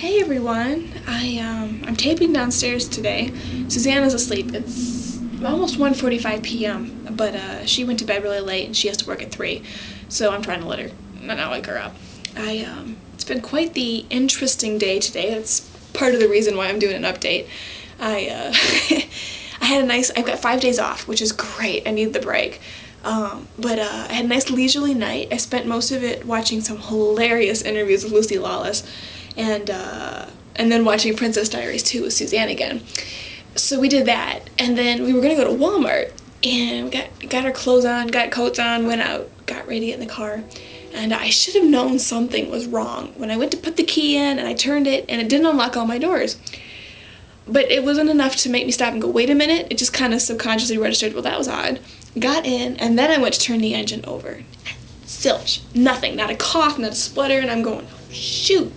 Hey everyone, I'm taping downstairs today. Susanna's asleep. It's almost 1:45 p.m. but she went to bed really late and she has to work at 3, so I'm trying to let her not wake her up. It's been quite the interesting day today. That's part of the reason why I'm doing an update. I've got 5 days off, which is great. I need the break. I had a nice leisurely night. I spent most of it watching some hilarious interviews with Lucy Lawless, and then watching Princess Diaries 2 with Suzanne again. So we did that, and then we were gonna go to Walmart, and we got our clothes on, got coats on, went out, got ready to get in the car, and I should have known something was wrong when I went to put the key in, and I turned it, and it didn't unlock all my doors. But it wasn't enough to make me stop and go, wait a minute. It just kind of subconsciously registered, well, that was odd. Got in, and then I went to turn the engine over. Zilch. Nothing. Not a cough, not a splutter, and I'm going, shoot.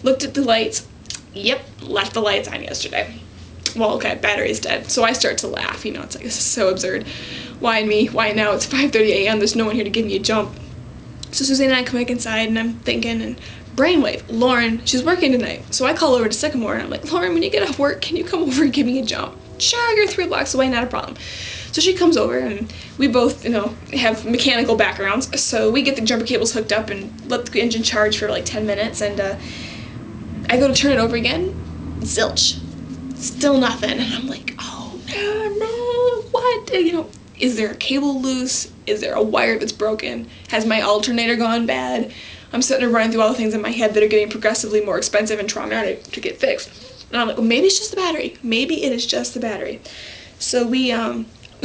Looked at the lights. Yep, left the lights on yesterday. Well, okay, battery's dead. So I start to laugh. You know, it's like, this is so absurd. Why me? Why now? It's 5:30 a.m. There's no one here to give me a jump. So Suzanne and I come back inside, and I'm thinking, and brainwave, Lauren, she's working tonight. So I call over to Sycamore, and I'm like, Lauren, when you get off work, can you come over and give me a jump? Sure, you're 3 blocks away, not a problem. So she comes over, and we both, have mechanical backgrounds. So we get the jumper cables hooked up and let the engine charge for like 10 minutes, and I go to turn it over again, zilch. Still nothing. And I'm like, oh no, what? Is there a cable loose? Is there a wire that's broken? Has my alternator gone bad? I'm sitting there running through all the things in my head that are getting progressively more expensive and traumatic to get fixed. And I'm like, well, maybe it's just the battery. Maybe it is just the battery. So we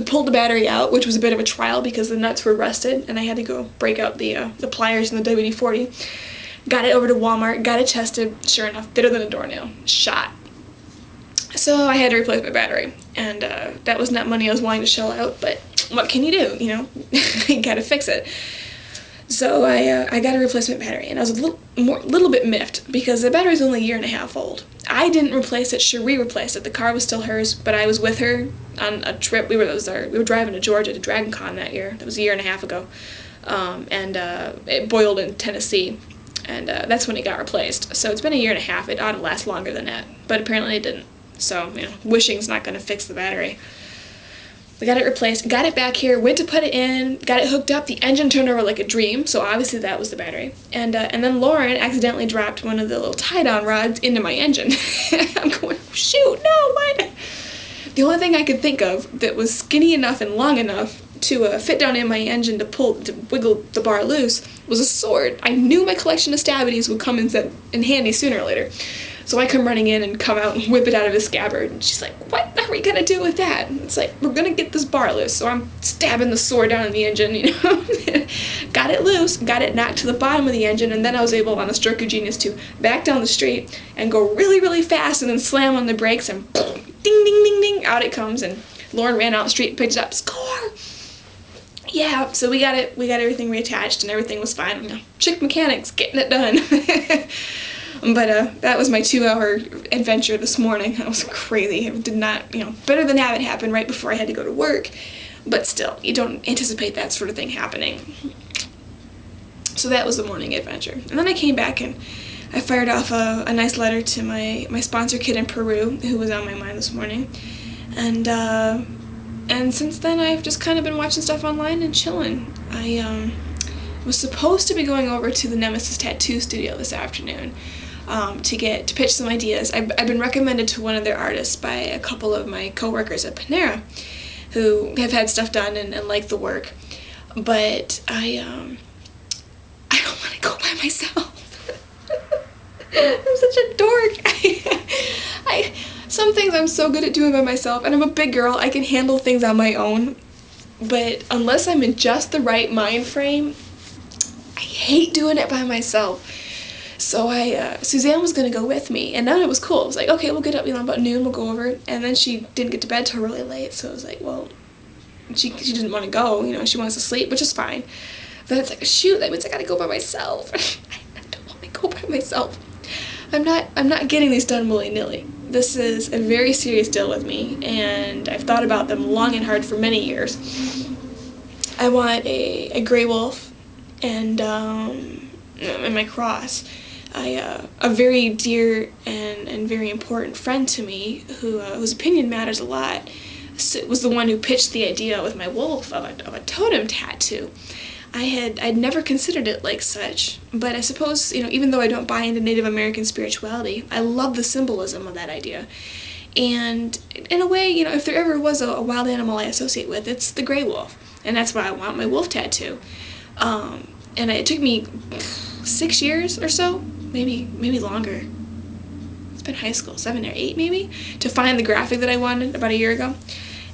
pulled the battery out, which was a bit of a trial because the nuts were rusted, and I had to go break out the pliers in the WD-40. Got it over to Walmart, got it tested. Sure enough, fitter than a doornail. Shot. So I had to replace my battery, and that was not money I was wanting to shell out, but what can you do, You gotta fix it. So I got a replacement battery, and I was a little bit miffed because the battery's only 1.5 years old. I didn't replace it. Cherie replaced it. The car was still hers, but I was with her on a trip. We were driving to Georgia to Dragon Con that year. That was 1.5 years ago, and it boiled in Tennessee, and that's when it got replaced. So it's been 1.5 years. It ought to last longer than that, but apparently it didn't. So wishing's not going to fix the battery. We got it replaced, got it back here, went to put it in, got it hooked up, the engine turned over like a dream, so obviously that was the battery. And then Lauren accidentally dropped one of the little tie-down rods into my engine. I'm going, shoot, no, what? The only thing I could think of that was skinny enough and long enough to fit down in my engine to wiggle the bar loose was a sword. I knew my collection of stabbities would come in handy sooner or later. So I come running in and come out and whip it out of his scabbard. And she's like, what are we going to do with that? And it's like, we're going to get this bar loose. So I'm stabbing the sword down in the engine, Got it loose, got it knocked to the bottom of the engine, and then I was able, on a stroke of genius, to back down the street and go really, really fast and then slam on the brakes and boom, ding, ding, ding, ding, out it comes. And Lauren ran out the street and picked it up. Score! Yeah, so we got everything reattached and everything was fine. Chick mechanics, getting it done. But that was my 2-hour adventure this morning. That was crazy. It did not, better than have it happen right before I had to go to work. But still, you don't anticipate that sort of thing happening. So that was the morning adventure. And then I came back and I fired off a nice letter to my sponsor kid in Peru, who was on my mind this morning. And since then, I've just kind of been watching stuff online and chilling. I was supposed to be going over to the Nemesis Tattoo Studio this afternoon to pitch some ideas. I've been recommended to one of their artists by a couple of my coworkers at Panera who have had stuff done and like the work. But I don't want to go by myself. I'm such a dork. Some things I'm so good at doing by myself, and I'm a big girl. I can handle things on my own. But unless I'm in just the right mind frame, I hate doing it by myself. So Suzanne was going to go with me, and then it was cool. It was like, okay, we'll get up about noon, we'll go over. And then she didn't get to bed till really late, so it was like, well, she didn't want to go, she wants to sleep, which is fine. But it's like, shoot, that means I got to go by myself. I don't want to go by myself. I'm not getting these done willy-nilly. This is a very serious deal with me, and I've thought about them long and hard for many years. I want a gray wolf and my cross. a very dear and very important friend to me, whose opinion matters a lot, was the one who pitched the idea with my wolf of a totem tattoo. I'd never considered it like such, but I suppose, even though I don't buy into Native American spirituality, I love the symbolism of that idea. And in a way, if there ever was a wild animal I associate with, it's the gray wolf. And that's why I want my wolf tattoo. And it took me 6 years or so, maybe longer. It's been high school, 7 or 8 maybe, to find the graphic that I wanted about a year ago.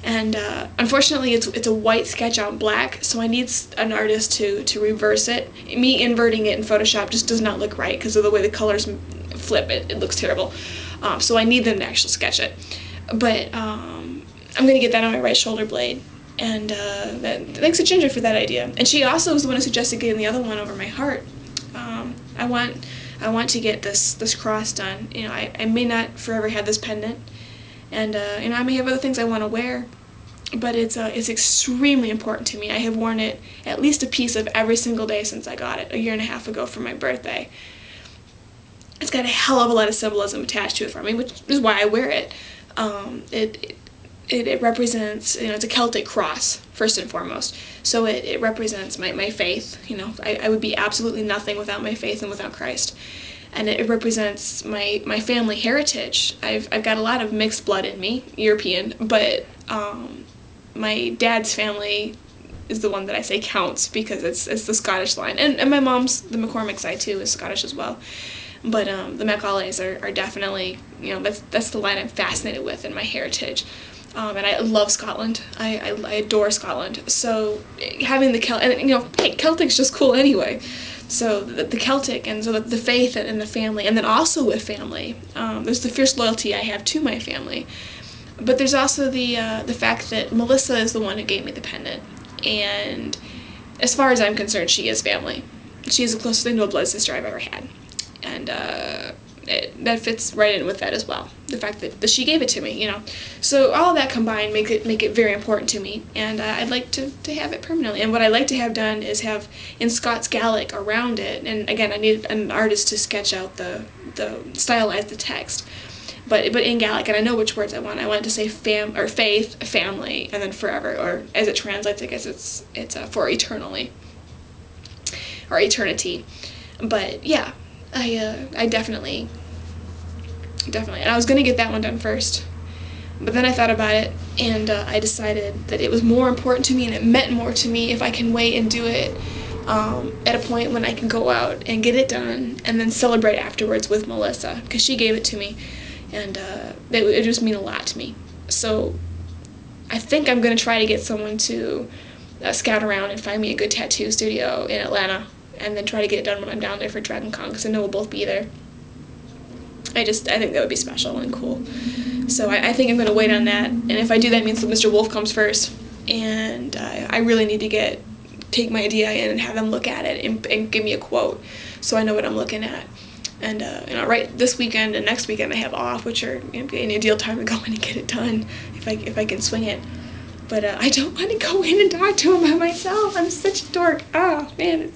And unfortunately, it's a white sketch on black, so I need an artist to reverse it. Me inverting it in Photoshop just does not look right because of the way the colors flip. It looks terrible. So I need them to actually sketch it. But I'm going to get that on my right shoulder blade. And thanks to Ginger for that idea. And she also was the one who suggested getting the other one over my heart. I want to get this cross done. I may not forever have this pendant. And I may have other things I want to wear, but it's extremely important to me. I have worn it at least a piece of every single day since I got it a year and a half ago for my birthday. It's got a hell of a lot of symbolism attached to it for me, which is why I wear it. It represents, it's a Celtic cross, first and foremost. So it represents my faith. I would be absolutely nothing without my faith and without Christ. And it represents my family heritage. I've got a lot of mixed blood in me, European, but my dad's family is the one that I say counts because it's the Scottish line. And my mom's, the McCormick side too, is Scottish as well. But the Macaulays are definitely, that's the line I'm fascinated with in my heritage. And I love Scotland. I adore Scotland. So having the hey, Celtic's just cool anyway. So the Celtic, and so the faith and the family, and then also with family, there's the fierce loyalty I have to my family. But there's also the fact that Melissa is the one who gave me the pendant. And as far as I'm concerned, she is family. She is the closest thing to a blood sister I've ever had. And that fits right in with that as well. The fact that she gave it to me, So all of that combined make it very important to me. And I'd like to have it permanently. And what I'd like to have done is have in Scots Gaelic around it. And again, I need an artist to sketch out stylize the text. But in Gaelic, and I know which words I want. I want it to say faith, family, and then forever. Or as it translates, I guess it's for eternally. Or eternity. But yeah. I definitely, and I was going to get that one done first, but then I thought about it, and I decided that it was more important to me, and it meant more to me if I can wait and do it at a point when I can go out and get it done, and then celebrate afterwards with Melissa, because she gave it to me, and it would just mean a lot to me. So I think I'm going to try to get someone to scout around and find me a good tattoo studio in Atlanta, and then try to get it done when I'm down there for Dragon Con, because I know we'll both be there. I think that would be special and cool. So I think I'm going to wait on that, and if I do, that means that Mr. Wolf comes first, and I really need to take my idea in and have them look at it and give me a quote, so I know what I'm looking at. And right this weekend and next weekend I have off, which are an ideal time to go in and get it done, if I can swing it. But I don't want to go in and talk to him by myself. I'm such a dork. Oh man,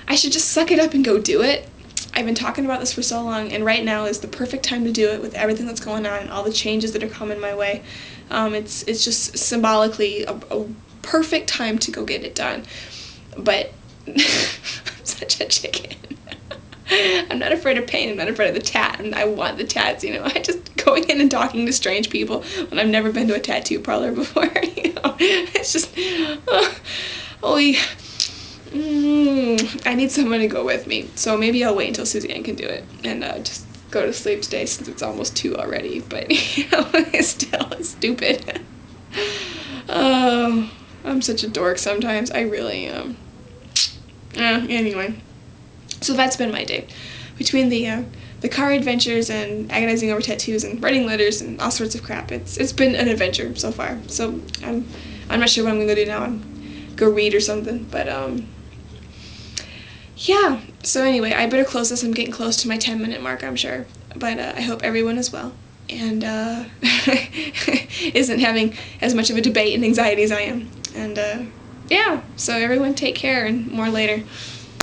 I should just suck it up and go do it. I've been talking about this for so long, and right now is the perfect time to do it with everything that's going on and all the changes that are coming my way. It's just symbolically a perfect time to go get it done. But I'm such a chicken. I'm not afraid of pain. I'm not afraid of the tat, and I want the tats. I just going in and talking to strange people when I've never been to a tattoo parlor before. It's just holy. I need someone to go with me, so maybe I'll wait until Suzanne can do it and just go to sleep today since it's almost 2 already. But it's still stupid. I'm such a dork sometimes. I really am. Anyway, so that's been my day between the car adventures and agonizing over tattoos and writing letters and all sorts of crap. It's been an adventure so far. So I'm not sure what I'm gonna do now. Go read or something, but yeah, so anyway, I better close this. I'm getting close to my 10-minute mark, I'm sure, but I hope everyone is well and isn't having as much of a debate and anxiety as I am. And yeah, so everyone take care, and more later.